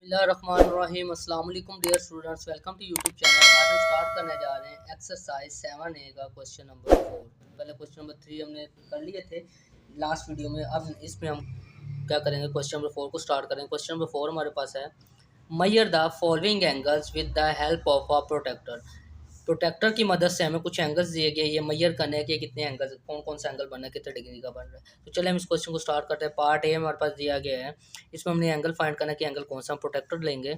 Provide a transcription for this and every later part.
बिस्मिल्लाहिर्रहमानिर्रहीम। अस्सलाम वालेकुम dear students, welcome to YouTube channel. आज हम स्टार्ट करने जा रहे हैं एक्सरसाइज 7A का क्वेश्चन नंबर 4। पहले क्वेश्चन नंबर 3 हमने कर लिए थे लास्ट वीडियो में। अब इसमें हम क्या करेंगे, क्वेश्चन नंबर 4 को स्टार्ट करेंगे। क्वेश्चन नंबर 4 हमारे पास है, measure the following angles with the help of a protractor. Protractor की मदद से हमें कुछ एंगल्स दिए गए, ये मेजर करने हैं कि कितने एंगल्स, कौन कौन सा एंगल बनना है, कितने डिग्री का बन रहा है। तो चलिए हम इस क्वेश्चन को स्टार्ट करते हैं। पार्ट ए हमारे पास दिया गया है, इसमें हमने एंगल फाइंड करना है कि एंगल कौन सा, हम प्रोटेक्टर लेंगे।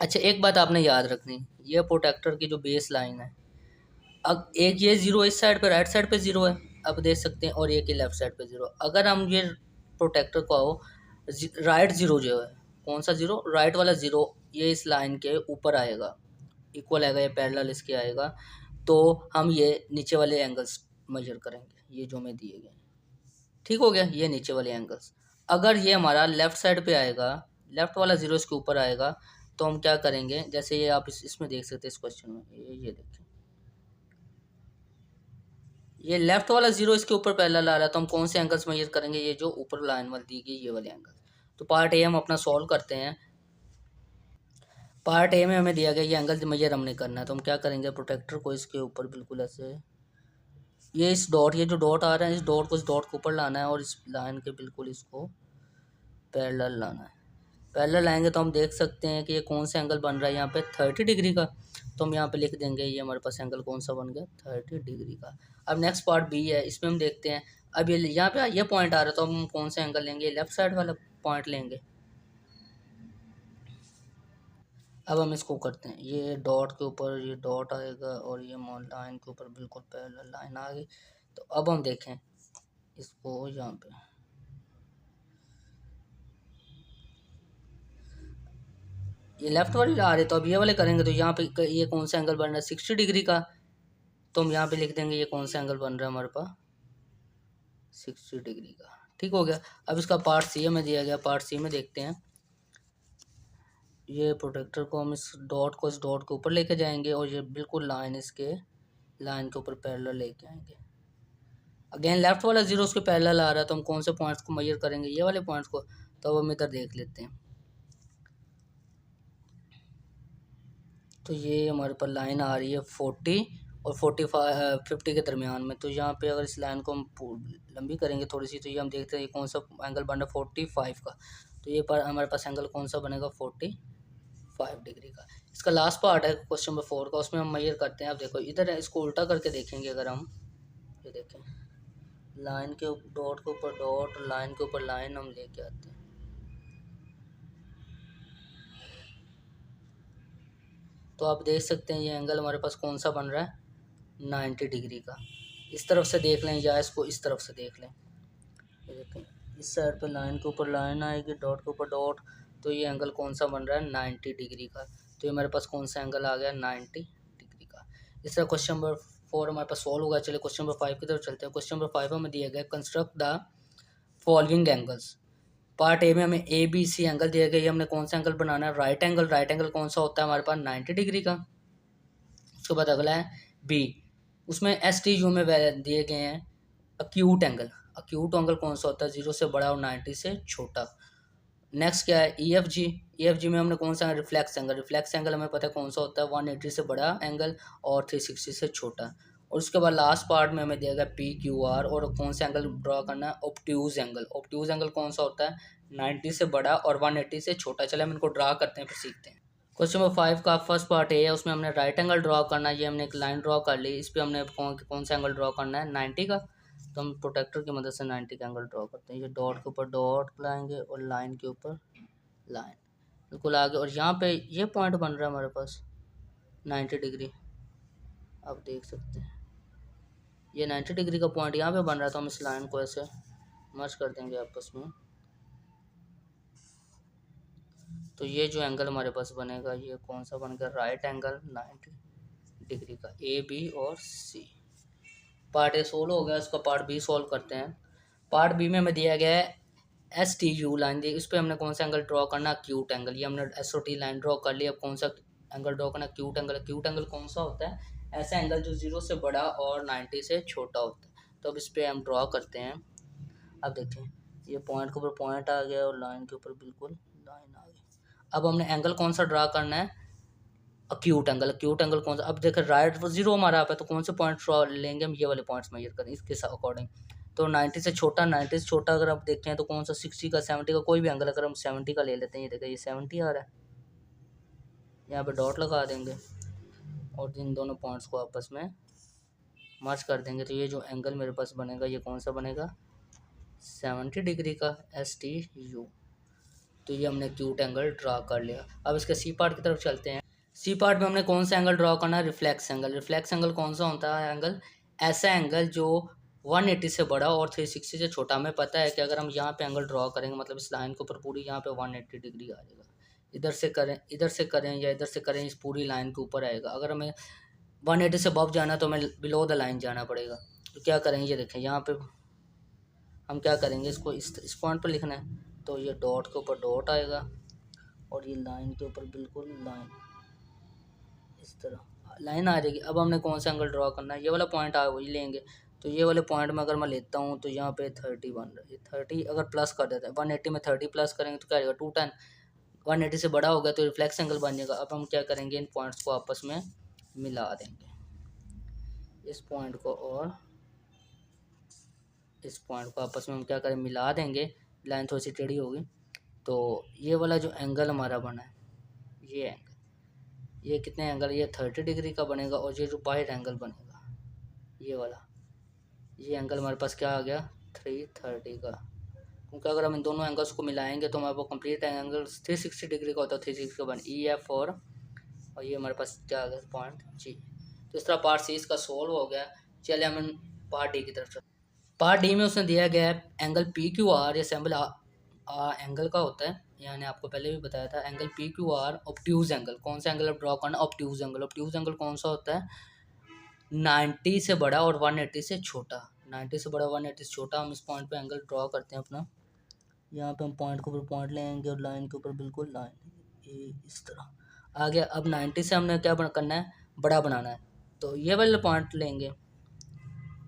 अच्छा, एक बात आपने याद रखनी, ये प्रोटेक्टर की जो बेस लाइन है, अब एक ये जीरो इस साइड पे, राइट साइड पे जीरो है, अब देख सकते हैं, और एक ही लेफ्ट साइड पे जीरो। अगर हम ये प्रोटेक्टर को राइट जीरो जो है, कौन सा जीरो, राइट वाला जीरो, ये इस लाइन के ऊपर आएगा, इक्वल आएगा, ये पैरेलल इसके आएगा, तो हम ये नीचे वाले एंगल्स मेजर करेंगे, ये जो हमें दिए गए। ठीक हो गया, ये नीचे वाले एंगल्स। अगर ये हमारा लेफ्ट साइड पे आएगा, लेफ्ट वाला जीरो इसके ऊपर आएगा, तो हम क्या करेंगे, जैसे ये आप इसमें देख सकते हैं, इस क्वेश्चन में ये देखिए, ये लेफ्ट वाला जीरो इसके ऊपर पैरेलल आ रहा है, तो हम कौन से एंगल्स मेजर करेंगे, ये जो ऊपर लाइन वाली दी गई, ये वाले एंगल। तो पार्ट ए हम अपना सॉल्व करते हैं। पार्ट ए में हमें दिया गया ये एंगल मेजर हमने करना है, तो हम क्या करेंगे, प्रोटेक्टर को इसके ऊपर बिल्कुल ऐसे, ये इस डॉट, ये जो डॉट आ रहा है, इस डॉट को इस डॉट के ऊपर लाना है, और इस लाइन के बिल्कुल इसको पैरेलल लाना है। पैरेलल लाएंगे तो हम देख सकते हैं कि ये कौन सा एंगल बन रहा है यहाँ पे, 30 डिग्री का। तो हम यहाँ पे लिख देंगे, ये हमारे पास एंगल कौन सा बन गया, 30 डिग्री का। अब नेक्स्ट पार्ट बी है, इसमें हम देखते हैं, अब ये यहाँ पे ये पॉइंट आ रहा है, तो हम कौन सा एंगल लेंगे, लेफ्ट साइड वाला पॉइंट लेंगे। अब हम इसको करते हैं, ये डॉट के ऊपर ये डॉट आएगा, और ये लाइन के ऊपर बिल्कुल पैरेलल लाइन आ गई। तो अब हम देखें इसको, यहाँ पे ये लेफ्ट वाली आ रही, तो अब ये वाले करेंगे, तो यहाँ पे ये कौन सा एंगल बन रहा है, 60 डिग्री का। तो हम यहाँ पे लिख देंगे, ये कौन सा एंगल बन रहा है हमारे पास, 60 डिग्री का। ठीक हो गया। अब इसका पार्ट सी में दिया गया, पार्ट सी में देखते हैं। ये प्रोटेक्टर को हम इस डॉट के ऊपर लेके जाएंगे, और ये बिल्कुल लाइन इसके लाइन के ऊपर पैरेलल लेके आएंगे। अगेन लेफ्ट वाला जीरो उसके पैरेलल आ रहा है, तो हम कौन से पॉइंट्स को मेजर करेंगे, ये वाले पॉइंट्स को। तो अब हम इधर देख लेते हैं, तो ये हमारे पास लाइन आ रही है 40 और 50 के दरमियान में। तो यहाँ पे अगर इस लाइन को हम लंबी करेंगे थोड़ी सी, तो ये हम देखते हैं ये कौन सा एंगल बन रहा है, 45 का। तो ये पर हमारे पास एंगल कौन सा बनेगा, 45 डिग्री का। इसका लास्ट पार्ट है क्वेश्चन नंबर 4 का, उसमें हम मेजर करते हैं। अब देखो इधर है, इसको उल्टा करके देखेंगे अगर हम, ये देखें, लाइन के डॉट के ऊपर डॉट, लाइन के ऊपर लाइन हम लेके आते हैं, तो आप देख सकते हैं ये एंगल हमारे पास कौन सा बन रहा है, 90 डिग्री का। इस तरफ से देख लें या इसको इस तरफ से देख लें, ये देखें, इस साइड पे लाइन के ऊपर लाइन आएगी, डॉट के ऊपर डॉट, तो ये एंगल कौन सा बन रहा है, 90 डिग्री का। तो ये हमारे पास कौन सा एंगल आ गया, 90 डिग्री का। इस तरह क्वेश्चन नंबर 4 हमारे पास सॉल्व होगा। चलिए क्वेश्चन नंबर 5 की तरफ चलते हैं। क्वेश्चन नंबर 5 में दिया गया, construct the following angles. Part A में हमें ए बी सी एंगल दिया गया, ये हमने कौन सा एंगल बनाना है, राइट एंगल। राइट एंगल कौन सा होता है हमारे पास, 90 डिग्री का। उसके बाद अगला है बी, उसमें एस टी यू में दिए गए हैं अक्यूट एंगल। अक्यूट एंगल कौन सा होता है, 0 से बड़ा और 90 से छोटा। नेक्स्ट क्या है, E F G. E F G में हमने कौन सा, रिफ्लेक्स एंगल। रिफ्लेक्स एंगल हमें पता है कौन सा होता है, 180 से बड़ा एंगल और 360 से छोटा। और उसके बाद लास्ट पार्ट में हमें दिया गया पी क्यू आर, और कौन सा एंगल ड्रॉ करना है, ऑब्ट्यूज एंगल। ऑब्ट्यूज एंगल कौन सा होता है, 90 से बड़ा और 180 से छोटा। चले हम इनको ड्रा करते हैं, फिर सीखते हैं। क्वेश्चन नंबर 5 का फर्स्ट पार्ट ए है, उसमें हमने राइट एंगल ड्रॉ करना है। ये हमने एक लाइन ड्रॉ कर ली, इस पर हमने कौन सा एंगल ड्रॉ करना है, 90 का। तो हम प्रोटेक्टर की मदद से 90 का एंगल ड्रॉ करते हैं। ये डॉट के ऊपर डॉट लाएंगे, और लाइन के ऊपर लाइन बिल्कुल आगे, और यहाँ पे ये पॉइंट बन रहा है हमारे पास 90 डिग्री। आप देख सकते हैं ये 90 डिग्री का पॉइंट यहाँ पे बन रहा है, तो हम इस लाइन को ऐसे मर्ज कर देंगे आपस में। तो ये जो एंगल हमारे पास बनेगा, ये कौन सा बन गया, राइट एंगल 90 डिग्री का, ए बी और सी। पार्ट ए सोल्व हो गया, इसका पार्ट बी सोल्व करते हैं। पार्ट बी में हमें दिया गया है एस टी यू लाइन दी, इस पर हमने कौन सा एंगल ड्रॉ करना, अक्यूट एंगल। ये हमने S O T line draw कर लिया। अब कौन सा एंगल ड्रॉ करना, अक्यूट एंगल। अक्यूट एंगल कौन सा होता है, ऐसा एंगल जो 0 से बड़ा और 90 से छोटा होता है। तो अब इस पर हम ड्रॉ करते हैं। अब देखें, ये पॉइंट के ऊपर पॉइंट आ गया, और लाइन के ऊपर बिल्कुल लाइन आ गई। अब हमने एंगल कौन सा ड्रा करना है, अक्यूट एंगल। अक्यूट एंगल कौन सा, अब देखो राइट 0 हमारा आप है तो कौन से पॉइंट ड्रा लेंगे हम, ये वाले पॉइंट्स मेजर करें इसके अकॉर्डिंग। तो 90 से छोटा, 90 से छोटा अगर आप देखते हैं तो कौन सा, 60 का, 70 का, कोई भी एंगल अगर हम 70 का ले लेते हैं, ये देखिए ये 70 आ रहा है, यहाँ पे डॉट लगा देंगे और इन दोनों पॉइंट्स को आपस में मर्ज कर देंगे। तो ये जो एंगल मेरे पास बनेगा ये कौन सा बनेगा, 70 डिग्री का, STU। तो ये हमने एक्यूट एंगल ड्रा कर लिया। अब इसके सी पार्ट की तरफ चलते हैं। सी पार्ट में हमने कौन सा एंगल ड्रा करना है, रिफ्लेक्स एंगल। रिफ्लेक्स एंगल कौन सा होता है एंगल, ऐसा एंगल जो 180 से बड़ा और 360 से छोटा। हमें पता है कि अगर हम यहाँ पे एंगल ड्रा करेंगे मतलब इस लाइन के ऊपर पूरी यहाँ पे 180 डिग्री आ जाएगा। इधर से करें या इधर से करें, इस पूरी लाइन के ऊपर आएगा। अगर हमें 180 से अबव जाना तो हमें बिलो द लाइन जाना पड़ेगा। तो क्या करेंगे, ये देखें यहाँ पे हम क्या करेंगे, इसको इस पॉइंट पर लिखना है। तो ये डॉट के ऊपर डॉट आएगा और ये लाइन के ऊपर बिल्कुल लाइन, इस तरह लाइन आ जाएगी। अब हमने कौन सा एंगल ड्रॉ करना है, ये वाला पॉइंट आ वही लेंगे। तो ये वाले पॉइंट में अगर मैं लेता हूँ तो यहाँ पे 30 बन रहा है। 30 अगर प्लस कर देते हैं, 180 में 30 प्लस करेंगे तो क्या आएगा, 210। 180 से बड़ा हो गया तो रिफ्लेक्स एंगल बन जाएगा। अब हम क्या करेंगे, इन पॉइंट्स को आपस में मिला देंगे, इस पॉइंट को और इस पॉइंट को आपस में हम क्या करें, मिला देंगे। लाइन थोड़ी सी टेढ़ी होगी। तो ये वाला जो एंगल हमारा बना है, ये एंगल, ये कितने एंगल, ये 30 डिग्री का बनेगा। और ये जो बाहर एंगल बनेगा ये वाला, ये एंगल हमारे पास क्या आ गया, 330 का। क्योंकि अगर हम इन दोनों एंगल्स को मिलाएंगे तो हमारे पास कंप्लीट एंगल 360 डिग्री का होता है। 360 का बन EF और ये हमारे पास क्या आ गया, पॉइंट G। तो इस तरह पार्ट सी इसका सोल्व हो गया। चलिए हम पार्ट डी की तरफ चलते। पार्ट डी में उसने दिया गया है एंगल PQR, ये सैम्पल एंगल का होता है, यानी आपको पहले भी बताया था। एंगल PQR ऑब्ट्यूज एंगल, कौन सा एंगल ड्रॉ करना, ऑब्ट्यूज एंगल। ऑब्ट्यूज एंगल कौन सा होता है, 90 से बड़ा और 180 से छोटा। 90 से बड़ा 180 से छोटा। हम इस पॉइंट पे एंगल ड्रॉ करते हैं अपना। यहाँ पे हम पॉइंट के ऊपर पॉइंट लेंगे और लाइन के ऊपर बिल्कुल लाइन, ये इस तरह आ गया। अब 90 से हमने क्या करना है, बड़ा बनाना है। तो ये वाले पॉइंट लेंगे,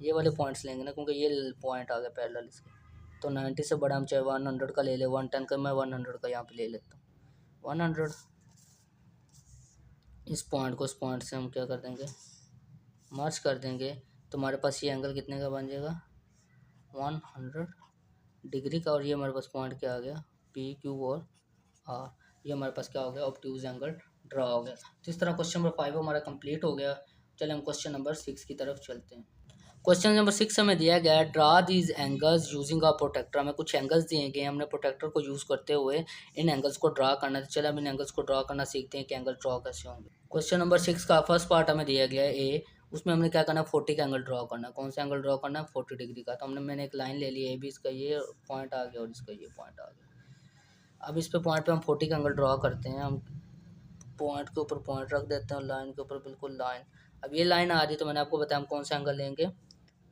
ये वाले पॉइंट्स लेंगे ना, क्योंकि ये पॉइंट आ गया पैरेलल इसके। तो 90 से बड़ा हम चाहे 100 का ले ले, 110 का, मैं 100 का यहाँ पे ले लेता हूँ। 100 इस पॉइंट को इस पॉइंट से हम क्या कर देंगे, मर्ज कर देंगे। तो हमारे पास ये एंगल कितने का बन जाएगा, 100 डिग्री का। और ये हमारे पास पॉइंट क्या आ गया, PQ और R। ये हमारे पास क्या हो गया, ऑब्ट्यूज एंगल ड्रा हो गया। तो इस तरह क्वेश्चन नंबर 5 हमारा कंप्लीट हो गया। चलिए हम क्वेश्चन नंबर 6 की तरफ चलते हैं। क्वेश्चन नंबर 6 हमें दिया गया है, draw these angles using a protractor. हमें कुछ एंगल्स दिए गए, हमने प्रोटेक्टर को यूज़ करते हुए इन एंगल्स को ड्रा करना है। चलिए हम इन एंगल्स को ड्रा करना सीखते हैं कि एंगल ड्रा कैसे होंगे। क्वेश्चन नंबर 6 का फर्स्ट पार्ट हमें दिया गया है ए, उसमें हमने क्या करना है, 40 का एंगल ड्रा करना है। कौन सा एंगल ड्रा करना है, 40 डिग्री का। तो मैंने एक लाइन ले ली है, भी इसका ये पॉइंट आ गया और इसका ये पॉइंट आ गया। अब इस पे पॉइंट पे हम 40 का एंगल ड्रा करते हैं। हम पॉइंट के ऊपर पॉइंट रख देते हैं, लाइन के ऊपर बिल्कुल लाइन। अब ये लाइन आ रही तो मैंने आपको बताया हम कौन सा एंगल लेंगे,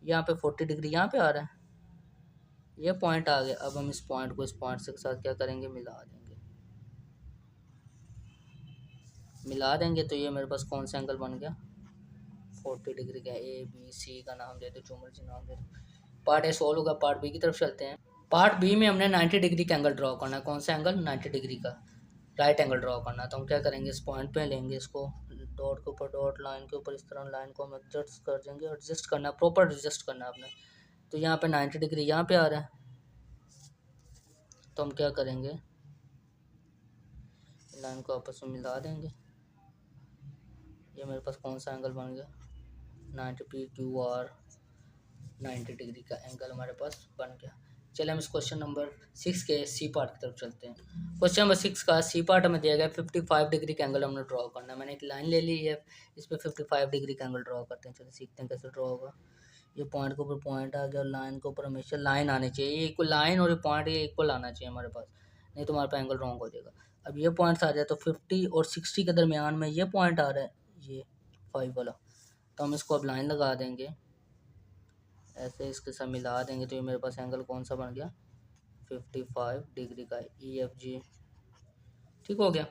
यहाँ पे 40 डिग्री यहाँ पे आ रहा है, ये पॉइंट आ गया। अब हम इस पॉइंट को इस पॉइंट से साथ क्या करेंगे, मिला देंगे। मिला देंगे तो ये मेरे पास कौन सा एंगल बन गया, 40 डिग्री का। ABC का नाम दे दो, जो मर्जी नाम दे दो। पार्ट ए सोल्व होगा। पार्ट बी की तरफ चलते हैं। पार्ट बी में हमने 90 डिग्री का एंगल ड्रॉ करना है। कौन सा एंगल, 90 डिग्री का राइट एंगल ड्रॉ करना है। तो हम क्या करेंगे, इस पॉइंट पे लेंगे, इसको डॉट के ऊपर डॉट, लाइन के ऊपर इस तरह लाइन को हम एडजस्ट कर देंगे। एडजस्ट करना, प्रॉपर एडजस्ट करना है आपने। तो यहाँ पे 90 डिग्री यहाँ पे आ रहा है, तो हम क्या करेंगे, लाइन को आपस में मिला देंगे। ये मेरे पास कौन सा एंगल बन गया, 90 PQR 90 डिग्री का एंगल हमारे पास बन गया। चलिए हम इस क्वेश्चन नंबर 6 के सी पार्ट की तरफ चलते हैं। क्वेश्चन नंबर 6 का सी पार्ट हमें दिया गया 55 डिग्री का एंगल हमने ड्रॉ करना है। मैंने एक लाइन ले ली है, इस पर 55 डिग्री का एंगल ड्रॉ करते हैं। चलिए सीखते हैं कैसे ड्रॉ होगा। ये पॉइंट के ऊपर पॉइंट आ गया, लाइन के ऊपर हमेशा लाइन आनी चाहिए। ये इक्वल लाइन और ये पॉइंट ये इक्वल आना चाहिए हमारे पास, नहीं तो हमारे पास एंगल रॉन्ग हो जाएगा। अब ये पॉइंट्स आ जाए तो 50 और 60 के दरमियान में ये पॉइंट आ रहा है, ये 5 वाला। तो हम इसको अब लाइन लगा देंगे, ऐसे इसके साथ मिला देंगे। तो ये मेरे पास एंगल कौन सा बन गया, 55 डिग्री का, EFG। ठीक हो गया।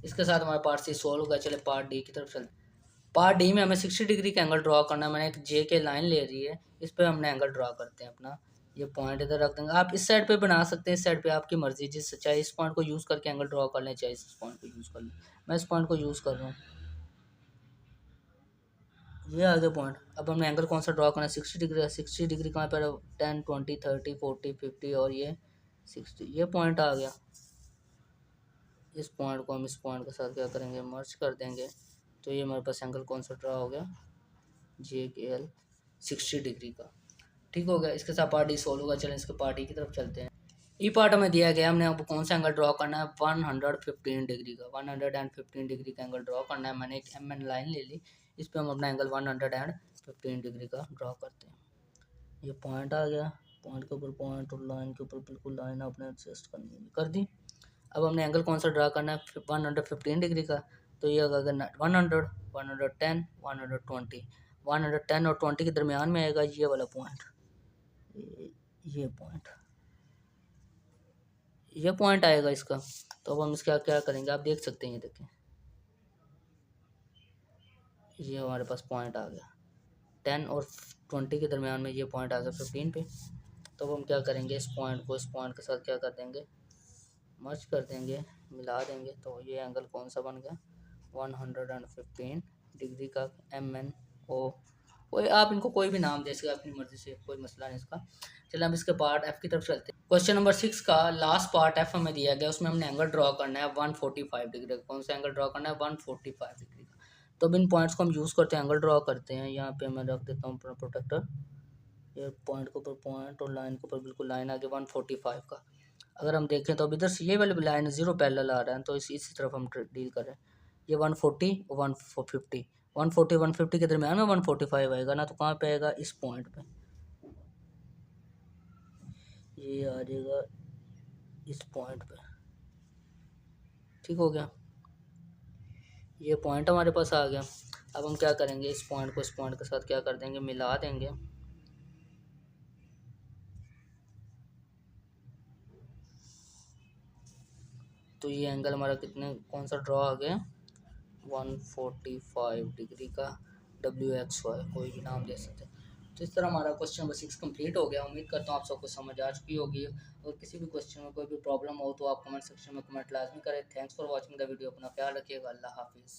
इसके साथ हमारा पार्ट सी सोल्व होगा। चले पार्ट डी की तरफ चलते। पार्ट डी में हमें 60 डिग्री का एंगल ड्रॉ करना है। मैंने एक जे के लाइन ले रही है, इस पर हमने एंगल ड्रॉ करते हैं अपना। ये पॉइंट इधर रख देंगे। आप इस साइड पे बना सकते हैं, इस साइड पे आपकी मर्जी, जिस चाहे इस पॉइंट को यूज़ करके एंगल ड्रॉ कर लें, चाहे इस पॉइंट को यूज़ कर लें। मैं इस पॉइंट को यूज़ कर रहा हूँ। ये आ गया पॉइंट। अब हमने एंगल कौन सा ड्रॉ करना है, 60 डिग्री है। 60 डिग्री कहाँ पर है, 10 20 30 40 50 और ये 60। ये पॉइंट आ गया। इस पॉइंट को हम इस पॉइंट के साथ क्या करेंगे, मर्ज कर देंगे। तो ये हमारे पास एंगल कौन सा ड्रॉ हो गया, JKL 60 डिग्री का। ठीक हो गया। इसके साथ पार्ट डी सोल्व होगा। चलें इसके पार्ट ई की तरफ चलते हैं। ई पार्ट हमें दिया गया, हमने अब कौन सा एंगल ड्रॉ करना है, 115 डिग्री का। 115 डिग्री का एंगल ड्रॉ करना है। मैंने एक MN लाइन ले ली, इस पर हम अपना एंगल 115 डिग्री का ड्रॉ करते हैं। ये पॉइंट आ गया। पॉइंट के ऊपर पॉइंट और लाइन के ऊपर बिल्कुल लाइन आपने एडजस्ट करनी है, कर दी। अब हमने एंगल कौन सा ड्रा करना है, 115 डिग्री का। तो ये अगर 100 110 120 110 और 20 के दरमियान में आएगा ये वाला पॉइंट, ये पॉइंट, ये पॉइंट आएगा इसका। तो अब हम इसका क्या करेंगे, आप देख सकते हैं, ये देखें, ये हमारे पास पॉइंट आ गया 10 और 20 के दरमियान में, ये पॉइंट आ गया 15 पे। तो अब हम क्या करेंगे, इस पॉइंट को इस पॉइंट के साथ क्या कर देंगे, मर्ज कर देंगे, मिला देंगे। तो ये एंगल कौन सा बन गया, 115 डिग्री का MNO। कोई आप इनको कोई भी नाम दे सकते, अपनी मर्जी से, कोई मसला नहीं इसका। चलिए हम इसके पार्ट F की तरफ चलते हैं। क्वेश्चन नंबर 6 का लास्ट पार्ट F हमें दिया गया, उसमें हमने एंगल ड्रॉ करना है 145 डिग्री का। कौन सा एंगल ड्रॉ करना है, 145 डिग्री का। तो अब इन पॉइंट्स को हम यूज़ करते हैं, एंगल ड्रॉ करते हैं। यहाँ पे मैं रख देता हूँ अपना प्रोटेक्टर। ये पॉइंट के ऊपर पॉइंट और लाइन के ऊपर बिल्कुल लाइन आ गई 145 का। अगर हम देखें तो अब इधर से ये वाली लाइन 0 पैरेलल आ रहा है, तो इसी तरफ हम डील कर रहे हैं। ये 140 और 150, 140 150 के दरमियान में 145 आएगा ना, तो कहाँ पे आएगा, इस पॉइंट पे। ये आ जाएगा इस पॉइंट पे। ठीक हो गया, ये पॉइंट हमारे पास आ गया। अब हम क्या करेंगे, इस पॉइंट को इस पॉइंट के साथ क्या कर देंगे, मिला देंगे। तो ये एंगल हमारा कितने कौन सा ड्रॉ आ गया, 145 डिग्री का। WXY कोई भी नाम दे सकते हैं। तो इस तरह हमारा क्वेश्चन नंबर 6 कंप्लीट हो गया। उम्मीद करता हूँ आप सबको समझ आ चुकी होगी। और किसी भी क्वेश्चन में कोई भी प्रॉब्लम हो तो आप कमेंट सेक्शन में कमेंट लाजमी करें। Thanks for watching the video. अपना ख्याल रखिएगा। अल्लाह हाफिज़।